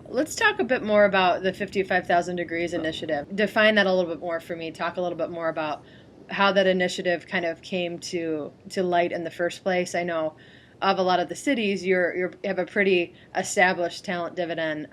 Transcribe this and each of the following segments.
Let's talk a bit more about the 55,000 Degrees Initiative. Define that a little bit more for me. Talk a little bit more about how that initiative kind of came to light in the first place. I know of a lot of the cities, you have a pretty established talent dividend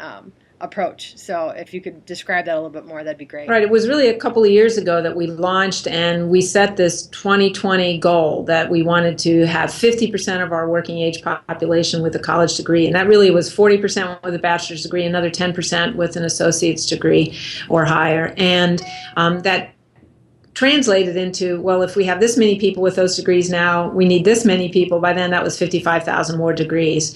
approach. So if you could describe that a little bit more, that'd be great. Right. It was really a couple of years ago that we launched, and we set this 2020 goal that we wanted to have 50% of our working age population with a college degree. And that really was 40% with a bachelor's degree, another 10% with an associate's degree or higher. And that translated into, well, if we have this many people with those degrees now, we need this many people. By then, that was 55,000 more degrees,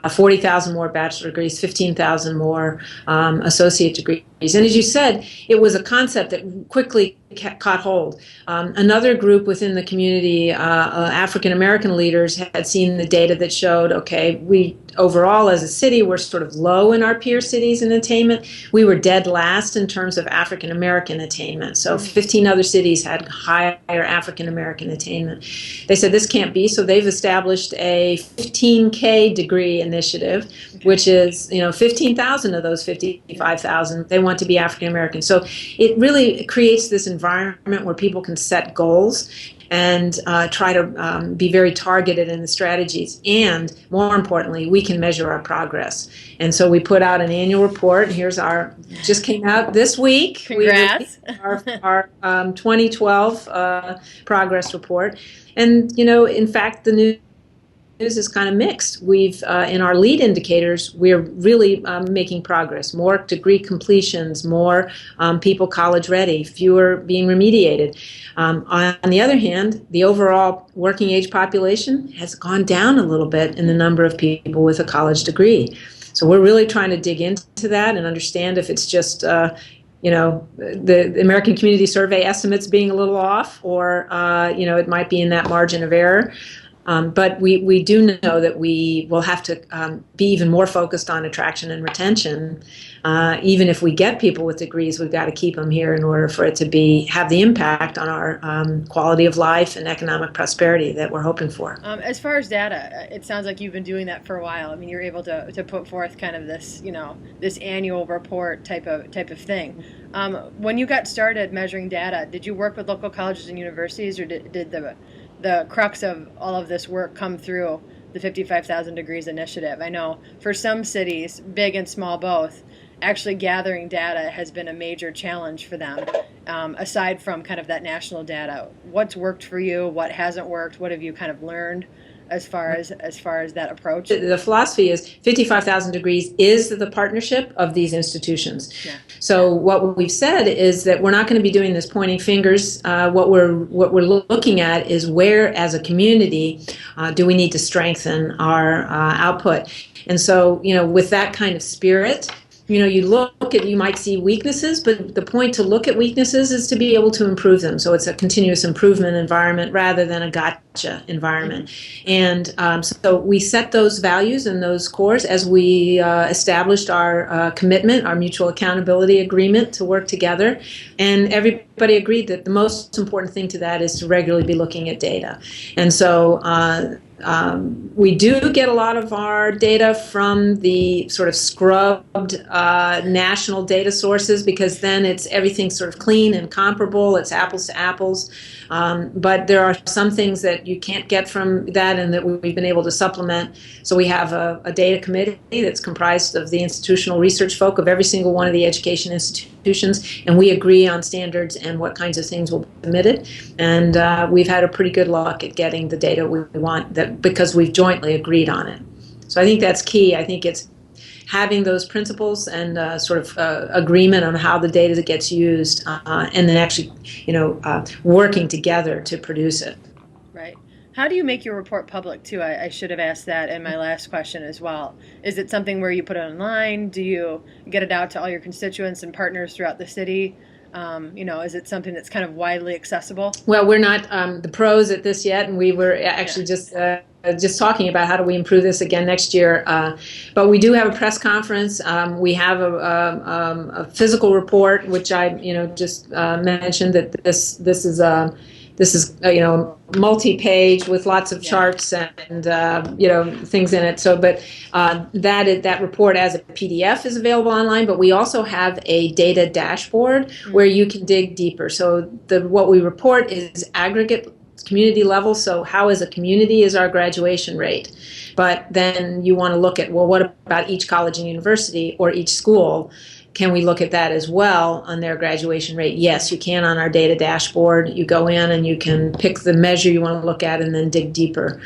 40,000 more bachelor degrees, 15,000 more associate degrees. And as you said, it was a concept that quickly caught hold. Another group within the community, African American leaders, had seen the data that showed, okay, we overall as a city, we're sort of low in our peer cities in attainment. We were dead last in terms of African American attainment. So 15 other cities had higher African American attainment. They said this can't be, so they've established a 15K degree initiative, which is, 15,000 of those 55,000, they want to be African American. So it really creates this environment where people can set goals and try to be very targeted in the strategies. And more importantly, we can measure our progress. And so we put out an annual report. Here's just came out this week. Congrats. Our 2012 progress report. And, in fact, the news is kind of mixed. We've, in our lead indicators, we're really making progress. More degree completions, more people college ready, fewer being remediated. On the other hand, the overall working age population has gone down a little bit in the number of people with a college degree. So we're really trying to dig into that and understand if it's just the American Community Survey estimates being a little off, or it might be in that margin of error. But we do know that we will have to be even more focused on attraction and retention. Even if we get people with degrees, we've got to keep them here in order for it to have the impact on our quality of life and economic prosperity that we're hoping for. As far as data, it sounds like you've been doing that for a while. I mean, you're able to put forth kind of this, this annual report type of thing. When you got started measuring data, did you work with local colleges and universities, or did the crux of all of this work come through the 55,000 Degrees Initiative? I know for some cities, big and small both, actually gathering data has been a major challenge for them, aside from kind of that national data. What's worked for you? What hasn't worked? What have you kind of learned as far as that approach? The philosophy is 55,000 Degrees is the partnership of these institutions. Yeah. So what we've said is that we're not going to be doing this pointing fingers. What we're looking at is where, as a community, do we need to strengthen our output. And so, with that kind of spirit, you might see weaknesses, but the point to look at weaknesses is to be able to improve them. So it's a continuous improvement environment rather than a gotcha environment. And so we set those values and those cores as we established our commitment, our mutual accountability agreement to work together. And everybody agreed that the most important thing to that is to regularly be looking at data. And so we do get a lot of our data from the sort of scrubbed national data sources, because then everything's sort of clean and comparable. It's apples to apples. But there are some things that you can't get from that and that we've been able to supplement. So we have a data committee that's comprised of the institutional research folk of every single one of the education institutions, and we agree on standards and what kinds of things will be submitted. And we've had a pretty good luck at getting the data we want, because we've jointly agreed on it. So I think that's key. I think it's having those principles and sort of agreement on how the data gets used, and then actually, working together to produce it. Right. How do you make your report public, too? I should have asked that in my last question as well. Is it something where you put it online? Do you get it out to all your constituents and partners throughout the city? Is it something that's kind of widely accessible? Well, we're not the pros at this yet, and we were actually just talking about how do we improve this again next year. But we do have a press conference. We have a physical report, which I just mentioned that this is this is multi-page with lots of charts and things in it. So, but that report as a PDF is available online. But we also have a data dashboard where you can dig deeper. So what we report is aggregate community level. So how as a community is our graduation rate? But then you want to look at, well, what about each college and university or each school? Can we look at that as well on their graduation rate? Yes, you can on our data dashboard. You go in and you can pick the measure you want to look at and then dig deeper.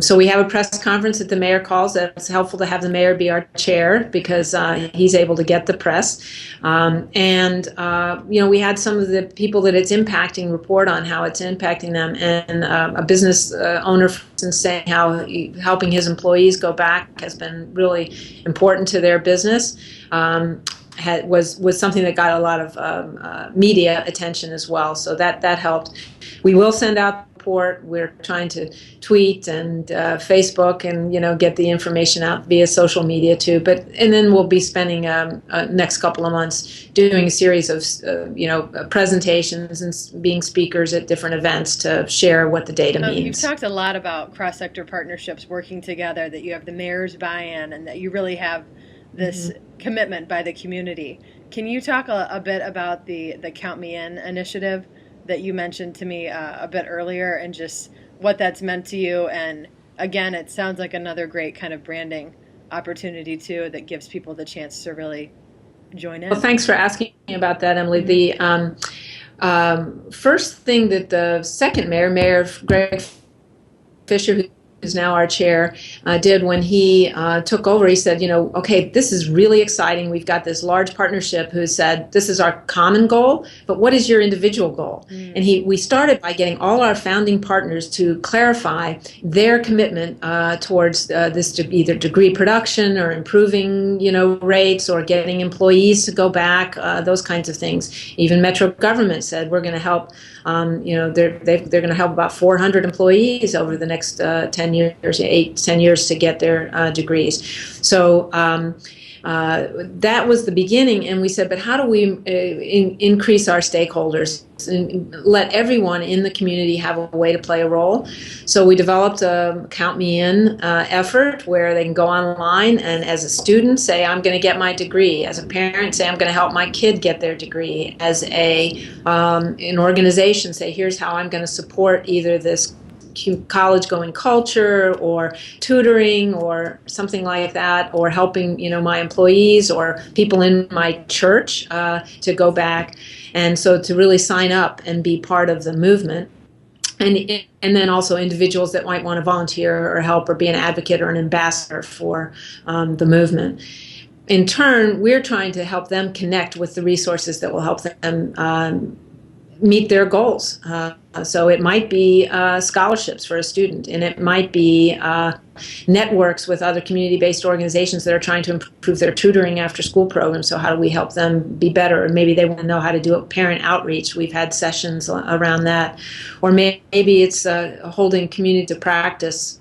So we have a press conference that the mayor calls. It's helpful to have the mayor be our chair because he's able to get the press. We had some of the people that it's impacting report on how it's impacting them. And a business owner, for instance, saying how helping his employees go back has been really important to their business. Was something that got a lot of media attention as well. So that helped. We will send out the report. We're trying to tweet and Facebook and get the information out via social media too. And then we'll be spending next couple of months doing a series of presentations and being speakers at different events to share what the data means. You've talked a lot about cross-sector partnerships working together, that you have the mayor's buy-in and that you really have this commitment by the community. Can you talk a bit about the Count Me In initiative that you mentioned to me a bit earlier and just what that's meant to you? And again, it sounds like another great kind of branding opportunity too that gives people the chance to really join in. Well, thanks for asking about that, Emily. The first thing that the second Mayor Greg Fisher, who's now our chair, did when he took over. He said, okay, this is really exciting. We've got this large partnership who said, this is our common goal, but what is your individual goal? And we started by getting all our founding partners to clarify their commitment towards this either degree production or improving, rates or getting employees to go back, those kinds of things. Even Metro government said, we're going to help, they're going to help about 400 employees over the next 10 years, 8-10 years to get their degrees. So that was the beginning, and we said, but how do we increase our stakeholders and let everyone in the community have a way to play a role? So we developed a Count Me In effort where they can go online and as a student say, I'm going to get my degree. As a parent say, I'm going to help my kid get their degree. As an organization say, here's how I'm going to support either this college going culture or tutoring or something like that, or helping my employees or people in my church to go back, and so to really sign up and be part of the movement. And then also individuals that might want to volunteer or help or be an advocate or an ambassador for the movement. In turn, we're trying to help them connect with the resources that will help them meet their goals. So it might be scholarships for a student, and it might be networks with other community-based organizations that are trying to improve their tutoring after-school programs. So how do we help them be better? Or maybe they want to know how to do parent outreach. We've had sessions around that. Or maybe it's holding community to practice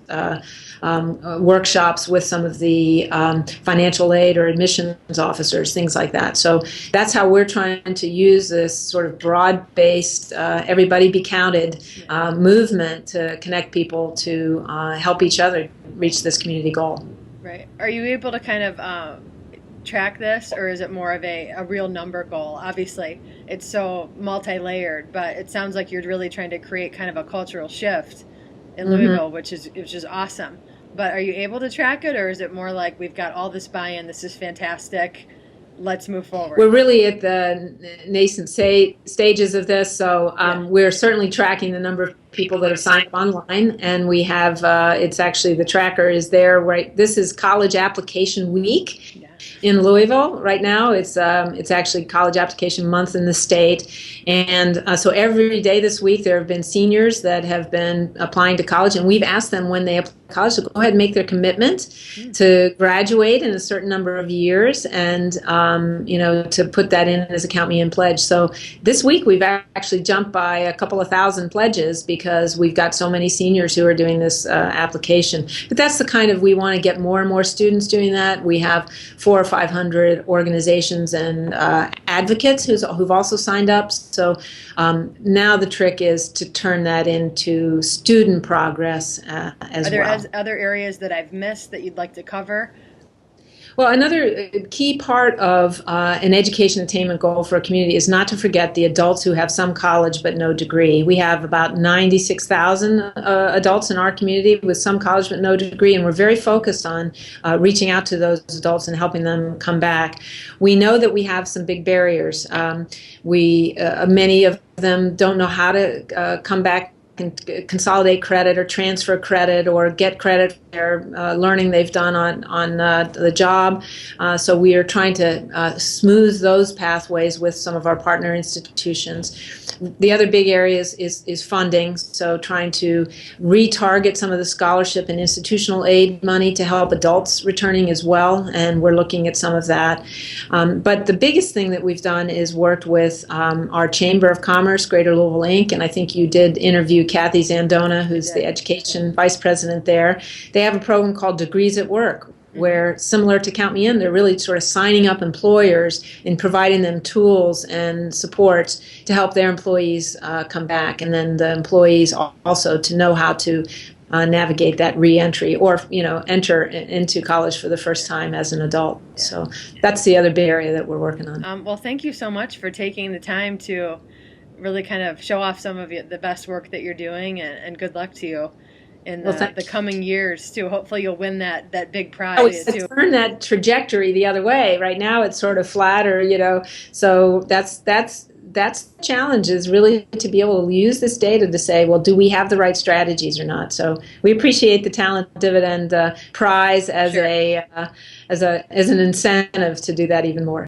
workshops with some of the financial aid or admissions officers, things like that. So that's how we're trying to use this sort of broad-based, everybody be counted movement to connect people to help each other reach this community goal. Right. Are you able to kind of track this, or is it more of a real number goal? Obviously, it's so multi-layered, but it sounds like you're really trying to create kind of a cultural shift in Louisville, which is awesome. But are you able to track it, or is it more like we've got all this buy-in, this is fantastic, let's move forward? We're really at the nascent stages of this, so we're certainly tracking the number of people that have signed up online, and we have, it's actually, the tracker is there, right? This is College Application Week in Louisville right now. It's actually College Application Month in the state, and so every day this week there have been seniors that have been applying to college, and we've asked them when they apply to college to go ahead and make their commitment to graduate in a certain number of years, and to put that in as a Count Me In pledge. So this week we've actually jumped by a couple of thousand pledges because we've got so many seniors who are doing this application. But that's the kind of, we want to get more and more students doing that. We have 400 or 500 organizations and advocates who've also signed up. So now the trick is to turn that into student progress as well. Are there other areas that I've missed that you'd like to cover? Well, another key part of an education attainment goal for a community is not to forget the adults who have some college but no degree. We have about 96,000 adults in our community with some college but no degree, and we're very focused on reaching out to those adults and helping them come back. We know that we have some big barriers. Many of them don't know how to come back and consolidate credit or transfer credit or get credit for their learning they've done on the job. So we are trying to smooth those pathways with some of our partner institutions. The other big area is funding, so trying to retarget some of the scholarship and institutional aid money to help adults returning as well, and we're looking at some of that. But the biggest thing that we've done is worked with our Chamber of Commerce, Greater Louisville Inc., and I think you did interview Kathy Zandona, who's the education vice president there. They have a program called Degrees at Work, where, similar to Count Me In, they're really sort of signing up employers and providing them tools and supports to help their employees come back, and then the employees also to know how to navigate that reentry or enter into college for the first time as an adult. Yeah. So that's the other big area that we're working on. Well, thank you so much for taking the time to really kind of show off some of the best work that you're doing, and good luck to you in the coming years too. Hopefully you'll win that big prize. It's turn that trajectory the other way. Right now it's sort of flatter, so that's the challenge, is really to be able to use this data to say, well, do we have the right strategies or not? So we appreciate the Talent Dividend prize as an incentive to do that even more.